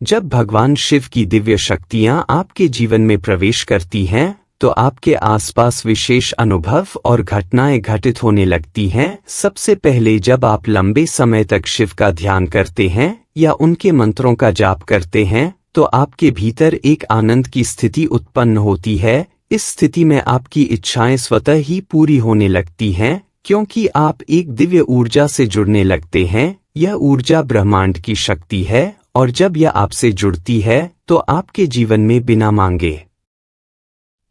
जब भगवान शिव की दिव्य शक्तियां आपके जीवन में प्रवेश करती हैं, तो आपके आसपास विशेष अनुभव और घटनाएं घटित होने लगती हैं। सबसे पहले जब आप लंबे समय तक शिव का ध्यान करते हैं या उनके मंत्रों का जाप करते हैं, तो आपके भीतर एक आनंद की स्थिति उत्पन्न होती है। इस स्थिति में आपकी इच्छाएं स्वतः ही पूरी होने लगती हैं, क्योंकि आप एक दिव्य ऊर्जा से जुड़ने लगते हैं। यह ऊर्जा ब्रह्मांड की शक्ति है, और जब यह आपसे जुड़ती है तो आपके जीवन में बिना मांगे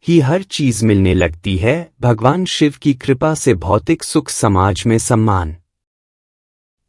ही हर चीज मिलने लगती है। भगवान शिव की कृपा से भौतिक सुख, समाज में सम्मान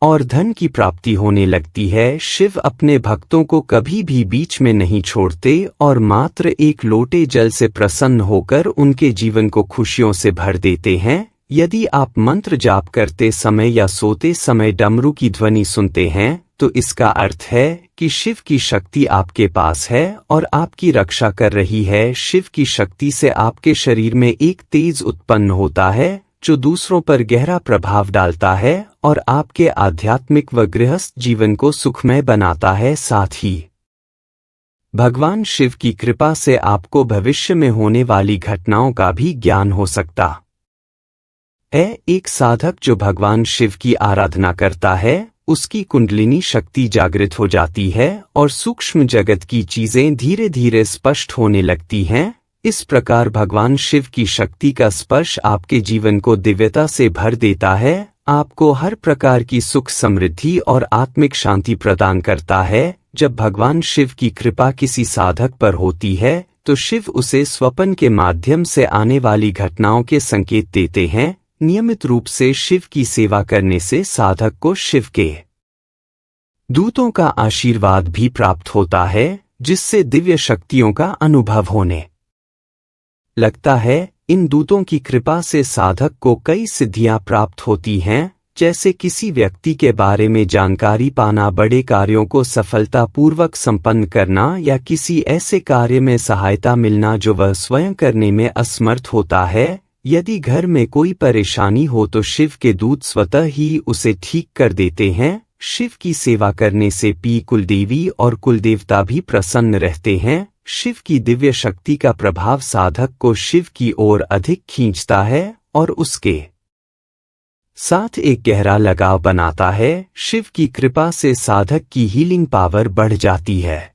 और धन की प्राप्ति होने लगती है। शिव अपने भक्तों को कभी भी बीच में नहीं छोड़ते और मात्र एक लोटे जल से प्रसन्न होकर उनके जीवन को खुशियों से भर देते हैं। यदि आप मंत्र जाप करते समय या सोते समय डमरू की ध्वनि सुनते हैं, तो इसका अर्थ है कि शिव की शक्ति आपके पास है और आपकी रक्षा कर रही है। शिव की शक्ति से आपके शरीर में एक तेज उत्पन्न होता है, जो दूसरों पर गहरा प्रभाव डालता है और आपके आध्यात्मिक व गृहस्थ जीवन को सुखमय बनाता है। साथ ही भगवान शिव की कृपा से आपको भविष्य में होने वाली घटनाओं का भी ज्ञान हो सकता है। एक साधक जो भगवान शिव की आराधना करता है, उसकी कुंडलिनी शक्ति जागृत हो जाती है और सूक्ष्म जगत की चीजें धीरे धीरे स्पष्ट होने लगती हैं। इस प्रकार भगवान शिव की शक्ति का स्पर्श आपके जीवन को दिव्यता से भर देता है, आपको हर प्रकार की सुख, समृद्धि और आत्मिक शांति प्रदान करता है। जब भगवान शिव की कृपा किसी साधक पर होती है, तो शिव उसे स्वप्न के माध्यम से आने वाली घटनाओं के संकेत देते हैं। नियमित रूप से शिव की सेवा करने से साधक को शिव के दूतों का आशीर्वाद भी प्राप्त होता है, जिससे दिव्य शक्तियों का अनुभव होने लगता है। इन दूतों की कृपा से साधक को कई सिद्धियां प्राप्त होती हैं, जैसे किसी व्यक्ति के बारे में जानकारी पाना, बड़े कार्यों को सफलतापूर्वक संपन्न करना या किसी ऐसे कार्य में सहायता मिलना जो वह स्वयं करने में असमर्थ होता है। यदि घर में कोई परेशानी हो तो शिव के दूत स्वतः ही उसे ठीक कर देते हैं। शिव की सेवा करने से कुलदेवी और कुलदेवता भी प्रसन्न रहते हैं। शिव की दिव्य शक्ति का प्रभाव साधक को शिव की ओर अधिक खींचता है और उसके साथ एक गहरा लगाव बनाता है। शिव की कृपा से साधक की हीलिंग पावर बढ़ जाती है,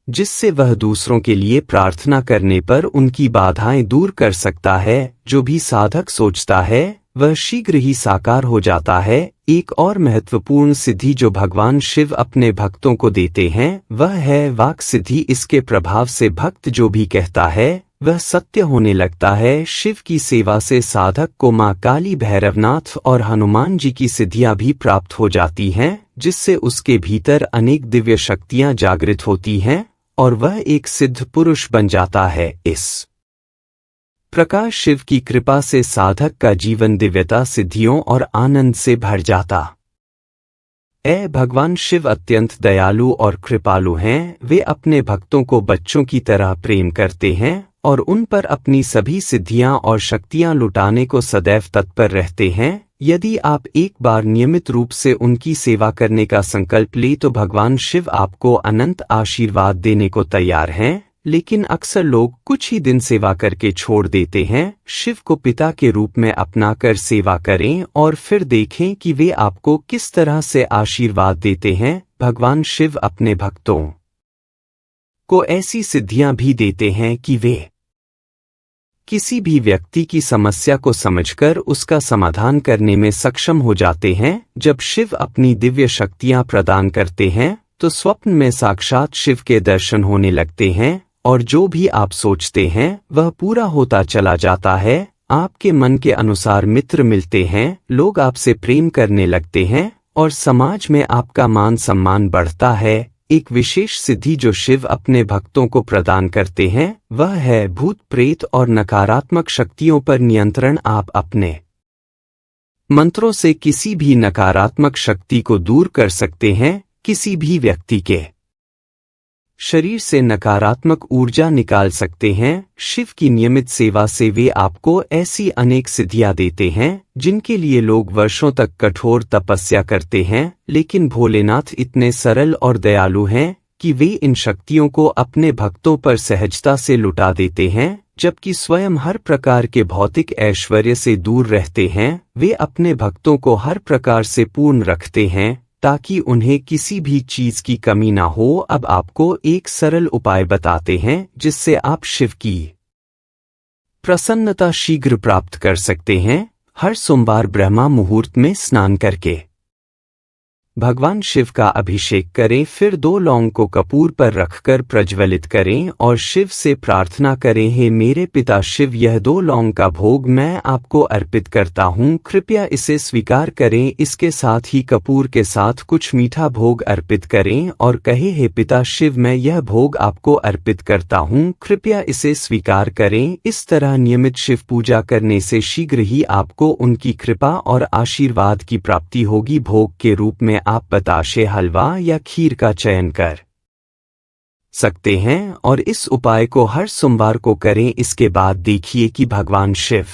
जिससे वह दूसरों के लिए प्रार्थना करने पर उनकी बाधाएं दूर कर सकता है। जो भी साधक सोचता है वह शीघ्र ही साकार हो जाता है। एक और महत्वपूर्ण सिद्धि जो भगवान शिव अपने भक्तों को देते हैं, वह है वाक सिद्धि। इसके प्रभाव से भक्त जो भी कहता है वह सत्य होने लगता है। शिव की सेवा से साधक को मां काली, भैरवनाथ और हनुमान जी की सिद्धियां भी प्राप्त हो जाती हैं, जिससे उसके भीतर अनेक दिव्य शक्तियां जागृत होती हैं और वह एक सिद्ध पुरुष बन जाता है। इस प्रकार शिव की कृपा से साधक का जीवन दिव्यता, सिद्धियों और आनंद से भर जाता है। भगवान शिव अत्यंत दयालु और कृपालु हैं। वे अपने भक्तों को बच्चों की तरह प्रेम करते हैं और उन पर अपनी सभी सिद्धियां और शक्तियां लुटाने को सदैव तत्पर रहते हैं। यदि आप एक बार नियमित रूप से उनकी सेवा करने का संकल्प ले तो भगवान शिव आपको अनंत आशीर्वाद देने को तैयार हैं। लेकिन अक्सर लोग कुछ ही दिन सेवा करके छोड़ देते हैं। शिव को पिता के रूप में अपनाकर सेवा करें और फिर देखें कि वे आपको किस तरह से आशीर्वाद देते हैं। भगवान शिव अपने भक्तों को ऐसी सिद्धियां भी देते हैं कि वे किसी भी व्यक्ति की समस्या को समझकर उसका समाधान करने में सक्षम हो जाते हैं। जब शिव अपनी दिव्य शक्तियां प्रदान करते हैं तो स्वप्न में साक्षात शिव के दर्शन होने लगते हैं और जो भी आप सोचते हैं वह पूरा होता चला जाता है। आपके मन के अनुसार मित्र मिलते हैं, लोग आपसे प्रेम करने लगते हैं और समाज में आपका मान सम्मान बढ़ता है। एक विशेष सिद्धि जो शिव अपने भक्तों को प्रदान करते हैं वह है भूत, प्रेत और नकारात्मक शक्तियों पर नियंत्रण। आप अपने मंत्रों से किसी भी नकारात्मक शक्ति को दूर कर सकते हैं। किसी भी व्यक्ति के शरीर से नकारात्मक ऊर्जा निकाल सकते हैं। शिव की नियमित सेवा से वे आपको ऐसी अनेक सिद्धियां देते हैं जिनके लिए लोग वर्षों तक कठोर तपस्या करते हैं, लेकिन भोलेनाथ इतने सरल और दयालु हैं कि वे इन शक्तियों को अपने भक्तों पर सहजता से लुटा देते हैं। जबकि स्वयं हर प्रकार के भौतिक ऐश्वर्य से दूर रहते हैं, वे अपने भक्तों को हर प्रकार से पूर्ण रखते हैं ताकि उन्हें किसी भी चीज की कमी ना हो। अब आपको एक सरल उपाय बताते हैं जिससे आप शिव की प्रसन्नता शीघ्र प्राप्त कर सकते हैं। हर सोमवार ब्रह्मा मुहूर्त में स्नान करके भगवान शिव का अभिषेक करें, फिर 2 लौंग को कपूर पर रखकर प्रज्वलित करें और शिव से प्रार्थना करें, हे मेरे पिता शिव, यह 2 लौंग का भोग मैं आपको अर्पित करता हूँ, कृपया इसे स्वीकार करें। इसके साथ ही कपूर के साथ कुछ मीठा भोग अर्पित करें और कहे, हे पिता शिव, मैं यह भोग आपको अर्पित करता हूँ, कृपया इसे स्वीकार करें। इस तरह नियमित शिव पूजा करने से शीघ्र ही आपको उनकी कृपा और आशीर्वाद की प्राप्ति होगी। भोग के रूप में आप बताशे, हलवा या खीर का चयन कर सकते हैं और इस उपाय को हर सोमवार को करें। इसके बाद देखिए कि भगवान शिव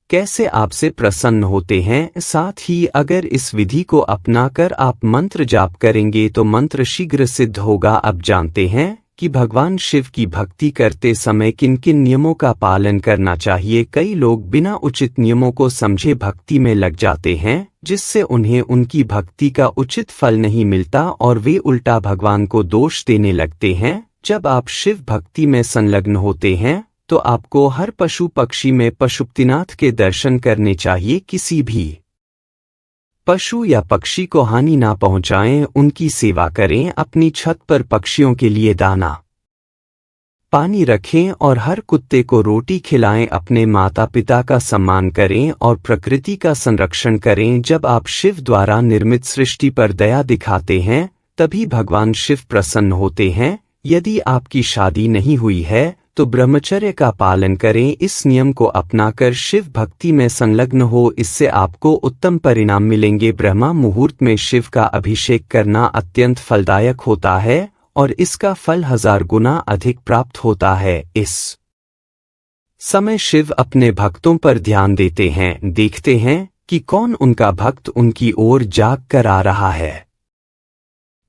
कैसे आपसे प्रसन्न होते हैं। साथ ही अगर इस विधि को अपनाकर आप मंत्र जाप करेंगे तो मंत्र शीघ्र सिद्ध होगा। अब जानते हैं कि भगवान शिव की भक्ति करते समय किन किन नियमों का पालन करना चाहिए। कई लोग बिना उचित नियमों को समझे भक्ति में लग जाते हैं, जिससे उन्हें उनकी भक्ति का उचित फल नहीं मिलता और वे उल्टा भगवान को दोष देने लगते हैं। जब आप शिव भक्ति में संलग्न होते हैं तो आपको हर पशु पक्षी में पशुपतिनाथ के दर्शन करने चाहिए। किसी भी पशु या पक्षी को हानि ना पहुंचाएं, उनकी सेवा करें, अपनी छत पर पक्षियों के लिए दाना पानी रखें और हर कुत्ते को रोटी खिलाएं। अपने माता पिता का सम्मान करें और प्रकृति का संरक्षण करें। जब आप शिव द्वारा निर्मित सृष्टि पर दया दिखाते हैं तभी भगवान शिव प्रसन्न होते हैं। यदि आपकी शादी नहीं हुई है तो ब्रह्मचर्य का पालन करें। इस नियम को अपनाकर शिव भक्ति में संलग्न हो, इससे आपको उत्तम परिणाम मिलेंगे। ब्रह्मा मुहूर्त में शिव का अभिषेक करना अत्यंत फलदायक होता है और इसका फल 1000 गुना अधिक प्राप्त होता है। इस समय शिव अपने भक्तों पर ध्यान देते हैं, देखते हैं कि कौन उनका भक्त उनकी ओर जाग कर आ रहा है।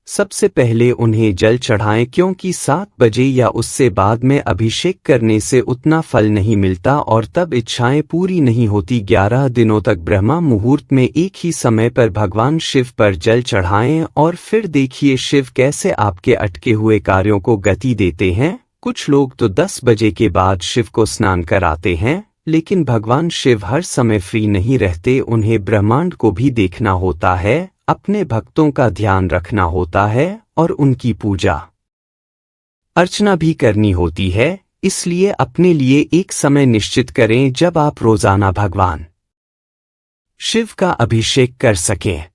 सबसे पहले उन्हें जल चढ़ाएं, क्योंकि 7 बजे या उससे बाद में अभिषेक करने से उतना फल नहीं मिलता और तब इच्छाएं पूरी नहीं होती। 11 दिनों तक ब्रह्मा मुहूर्त में एक ही समय पर भगवान शिव पर जल चढ़ाएं और फिर देखिए शिव कैसे आपके अटके हुए कार्यों को गति देते हैं। कुछ लोग तो 10 बजे के बाद शिव को स्नान कराते हैं, लेकिन भगवान शिव हर समय फ्री नहीं रहते। उन्हें ब्रह्मांड को भी देखना होता है, अपने भक्तों का ध्यान रखना होता है और उनकी पूजा अर्चना भी करनी होती है। इसलिए अपने लिए एक समय निश्चित करें जब आप रोजाना भगवान शिव का अभिषेक कर सकें।